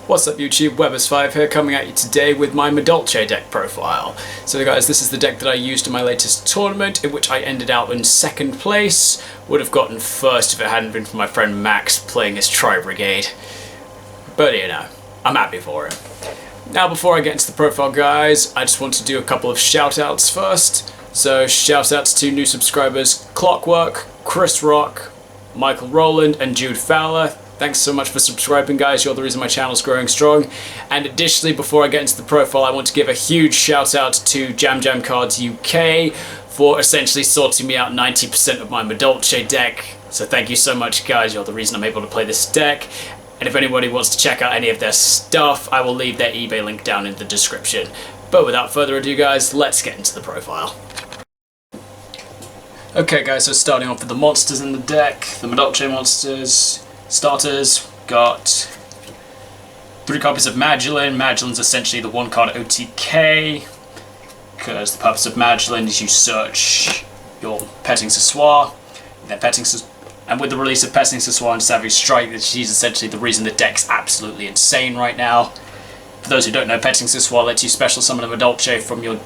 What's up YouTube, Webbers5 here, coming at you today with my Madolche deck profile. So guys, this is the deck that I used in my latest tournament, in which I ended out in second place. Would have gotten first if it hadn't been for my friend Max playing his Tri-Brigade. But you know, I'm happy for him. Now before I get into the profile guys, I just want to do a couple of shout-outs first. So shout-outs to new subscribers Clockwork, Chris Rock, Michael Rowland and Jude Fowler. Thanks so much for subscribing guys, you're the reason my channel's growing strong. And additionally, before I get into the profile, I want to give a huge shout out to Jam Jam Cards UK for essentially sorting me out 90% of my Madolche deck. So thank you so much guys, you're the reason I'm able to play this deck. And if anybody wants to check out any of their stuff, I will leave their eBay link down in the description. But without further ado guys, let's get into the profile. Okay guys, so starting off with the monsters in the deck, the Madolche monsters. Starters, got 3 copies of Madolche. Madolche's essentially the 1-card OTK, because the purpose of Madolche is you search your Petting Sessoir, and with the release of Petting Sessoir and Savage Strike, she's essentially the reason the deck's absolutely insane right now. For those who don't know, Petting Sessoir lets you special summon a Madolche from your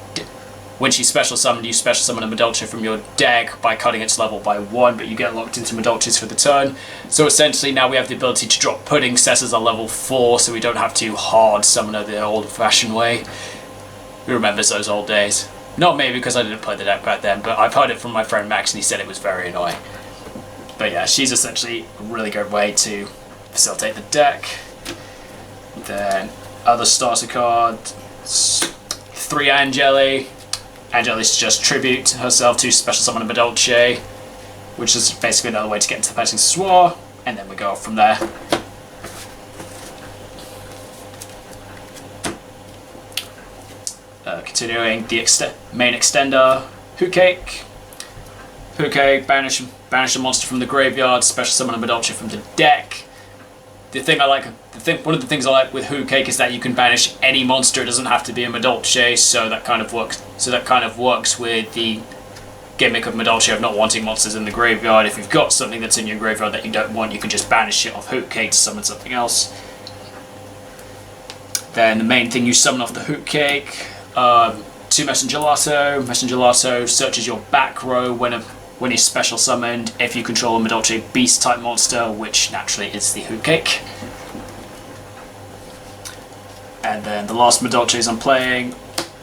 when she's special summoned, you special summon a Madolche from your deck by cutting its level by 1, but you get locked into Madolches for the turn. So essentially now we have the ability to drop Pudding Cessors on level 4, so we don't have to hard summon her the old-fashioned way. Who remembers those old days? Not me, because I didn't play the deck back then, but I've heard it from my friend Max and he said it was very annoying. But yeah, she's essentially a really good way to facilitate the deck. Then other starter cards, 3 Angeli. Angeli's just tribute herself to special summon a Madolche, which is basically another way to get into the Petting Sessoir, and then we go off from there. Continuing the main extender, Hootcake. Hootcake, banish a monster from the graveyard, special summon a Madolche from the deck. One of the things I like with Hootcake is that you can banish any monster. It doesn't have to be a Madolche, so that kind of works with the gimmick of Madolche of not wanting monsters in the graveyard. If you've got something that's in your graveyard that you don't want, you can just banish it off Hootcake to summon something else. Then the main thing you summon off the Hootcake, 2 Messengelato. Messengelato searches your back row when he's special summoned if you control a Madolche beast type monster, which naturally is the Hootcake. And then the last Madolches I'm playing,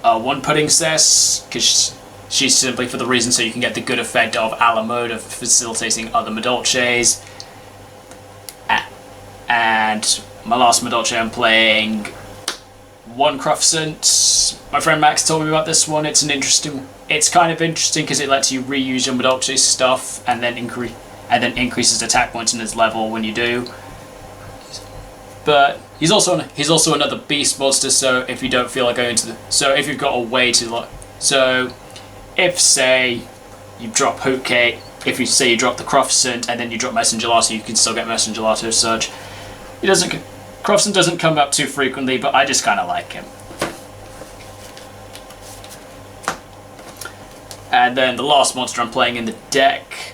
1 Pudding Cess, because she's simply for the reason so you can get the good effect of a la mode of facilitating other Madolches. And my last Madolche I'm playing, 1 Cruffsant. My friend Max told me about this one. It's kind of interesting because it lets you reuse your Madolche stuff and then increases attack points in his level when you do. But he's also another beast monster. So if you don't feel like going to if you've got a way to if say you drop Hootcake, if you say you drop the Cruffsant and then you drop Messengelato, you can still get Messengelato Surge. Cruffsant doesn't come up too frequently, but I just kind of like him. And then the last monster I'm playing in the deck,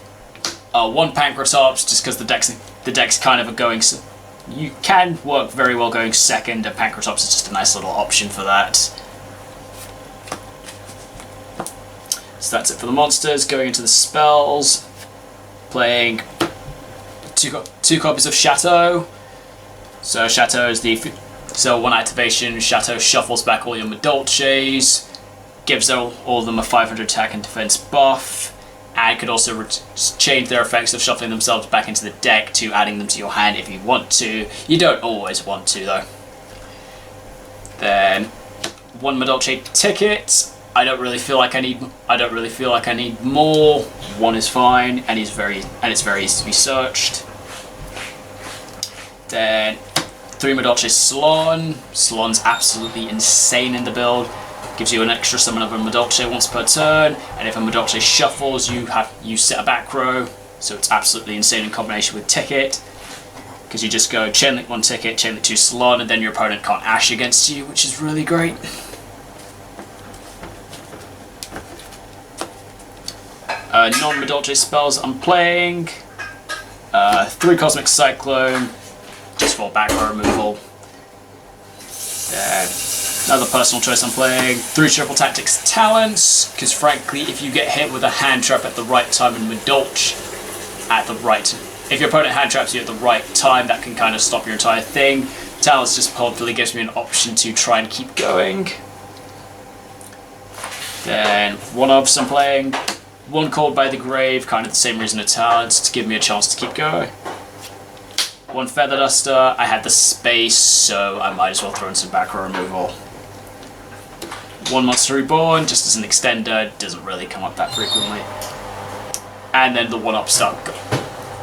1 Pancratops, just because the deck's kind of a going. You can work very well going second, and Pancratops is just a nice little option for that. So that's it for the monsters. Going into the spells, playing 2 copies of Chateau. So Chateau is so 1 activation. Chateau shuffles back all your Madolches, gives all of them a 500 attack and defense buff, and could also change their effects of shuffling themselves back into the deck to adding them to your hand if you want to. You don't always want to though. Then 1 Madolche ticket. I don't really feel like I need more. 1 is fine, and it's very easy to be searched. Then 3 Madolche Salon. Salon's absolutely insane in the build. Gives you an extra summon of a Madolche once per turn, and if a Madolche shuffles, you set a back row, so it's absolutely insane in combination with Ticket, because you just go Chainlink 1 Ticket, Chainlink 2 Salon, and then your opponent can't Ash against you, which is really great. Non-Madolche spells I'm playing, 3 Cosmic Cyclone, just for back row removal. Then another personal choice I'm playing, 3 Triple Tactics Talents, because frankly, if you get hit with a hand trap at the right time in Madolche, if your opponent hand traps you at the right time, that can kind of stop your entire thing. Talents just hopefully gives me an option to try and keep going. Then 1 Obs I'm playing, 1 Called by the Grave, kind of the same reason as Talents, to give me a chance to keep going. 1 Feather Duster, I had the space, so I might as well throw in some back row removal. 1 Monster Reborn, just as an extender, doesn't really come up that frequently. And then the 1 Upstart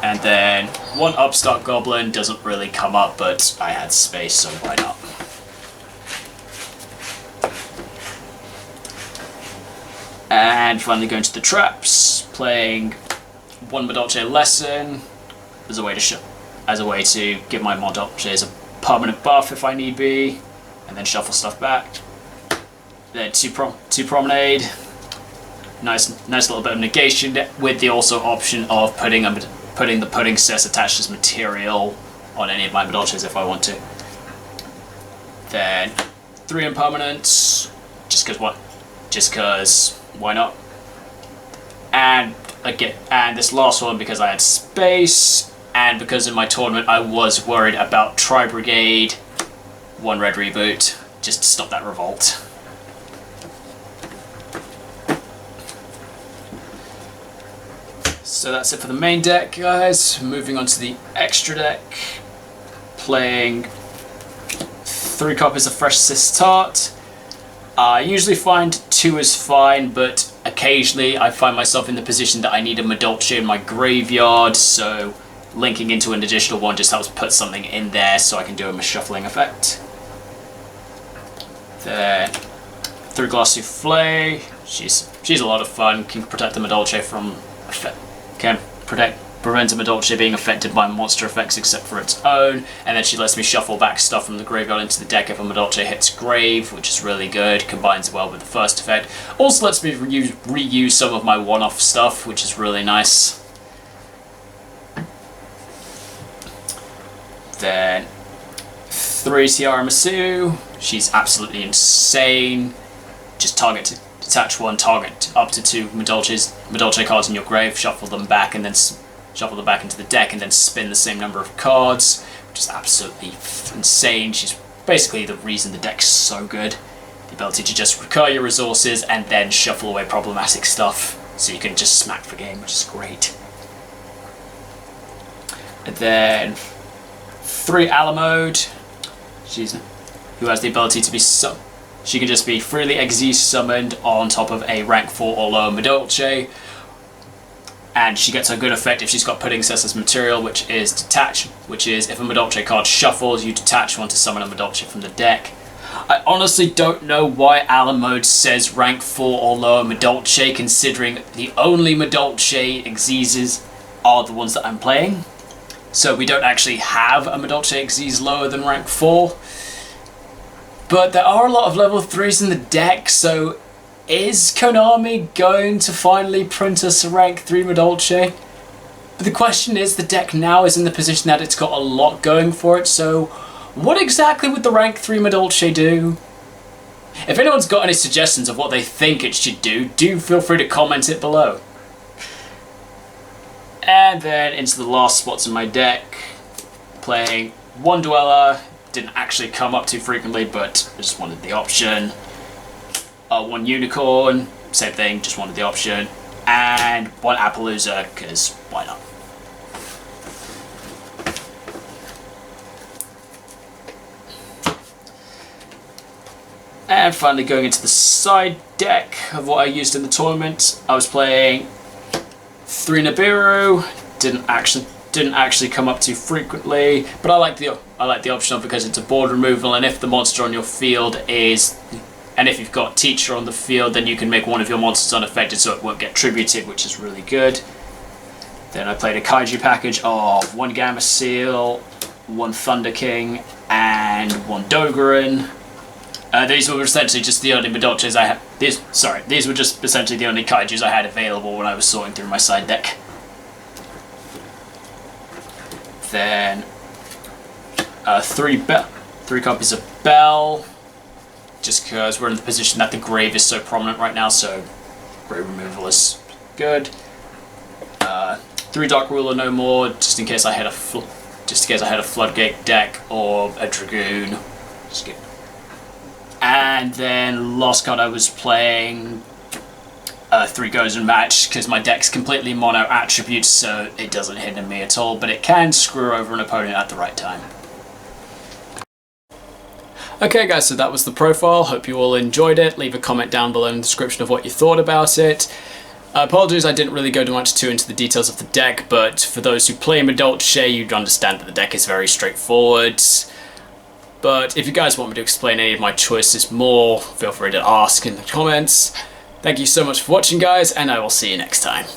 And then 1 Upstart Goblin doesn't really come up, but I had space, so why not? And finally going to the traps, playing 1 Madolche Lesson as a way to give my Madolches a permanent buff if I need be, and then shuffle stuff back. Then 2 Promenade, nice little bit of negation with the also option of putting the pudding cess attached as material on any of my Madolches if I want to. Then 3 Impermanents, just because why not? And again, and this last one because I had space, and because in my tournament I was worried about Tri-Brigade, 1 Red Reboot, just to stop that revolt. So that's it for the main deck, guys. Moving on to the extra deck, playing 3 copies of Fresh Sistart. I usually find 2 is fine, but occasionally I find myself in the position that I need a Madolche in my graveyard, so linking into an additional one just helps put something in there so I can do a shuffling effect. Then 3 Glass Souffle. She's a lot of fun. Can protect the Madolche from prevent a Madolche being affected by monster effects except for its own, and then she lets me shuffle back stuff from the graveyard into the deck if a Madolche hits grave, which is really good, combines well with the first effect. Also lets me reuse some of my one-off stuff, which is really nice. Then 3 Tiara Masu, she's absolutely insane. Just detach 1 target up to 2 Madolche cards in your grave, shuffle them back and then shuffle them back into the deck and then spin the same number of cards, which is absolutely insane. She's basically the reason the deck's so good. The ability to just recur your resources and then shuffle away problematic stuff so you can just smack the game, which is great. And then 3 Alamode, who has the ability to be she can just be freely Exile summoned on top of a rank 4 or lower Madolche, and she gets a good effect if she's got Pudding Cess as material, which is detach, which is if a Madolche card shuffles, you detach 1 to summon a Madolche from the deck. I honestly don't know why Alamode says rank 4 or lower Madolche, considering the only Madolche Exeses are the ones that I'm playing. So we don't actually have a Madolche Exes lower than rank 4. But there are a lot of level 3s in the deck, so is Konami going to finally print us a rank 3 Madolche? But the question is, the deck now is in the position that it's got a lot going for it, so what exactly would the rank 3 Madolche do? If anyone's got any suggestions of what they think it should do feel free to comment it below. And then into the last spots in my deck, playing 1 Dweller. Didn't actually come up too frequently, but I just wanted the option. 1 Unicorn, same thing, just wanted the option. And 1 Appaloosa, because why not? And finally going into the side deck of what I used in the tournament, I was playing 3 Nibiru. Didn't actually come up too frequently, but I like the option of because it's a board removal, and if the monster on your field if you've got Teacher on the field, then you can make one of your monsters unaffected so it won't get tributed, which is really good. Then I played a Kaiju package of 1 Gamma Seal, 1 Thunder King, and 1 Dogoran. These were essentially just the only Madolches I had. These were just essentially the only Kaijus I had available when I was sorting through my side deck. Then 3 copies of Bell, just because we're in the position that the grave is so prominent right now, so grave removal is good. 3 Dark Ruler no more, just in case I had a Floodgate deck or a Dragoon. Skip. And then last card I was playing 3 Goes and Match, because my deck's completely mono attributes, so it doesn't hinder me at all, but it can screw over an opponent at the right time. Okay guys, so that was the profile. Hope you all enjoyed it. Leave a comment down below in the description of what you thought about it. Apologies, I didn't really go too into the details of the deck, but for those who play Madolche, you'd understand that the deck is very straightforward. But if you guys want me to explain any of my choices more, feel free to ask in the comments. Thank you so much for watching, guys, and I will see you next time.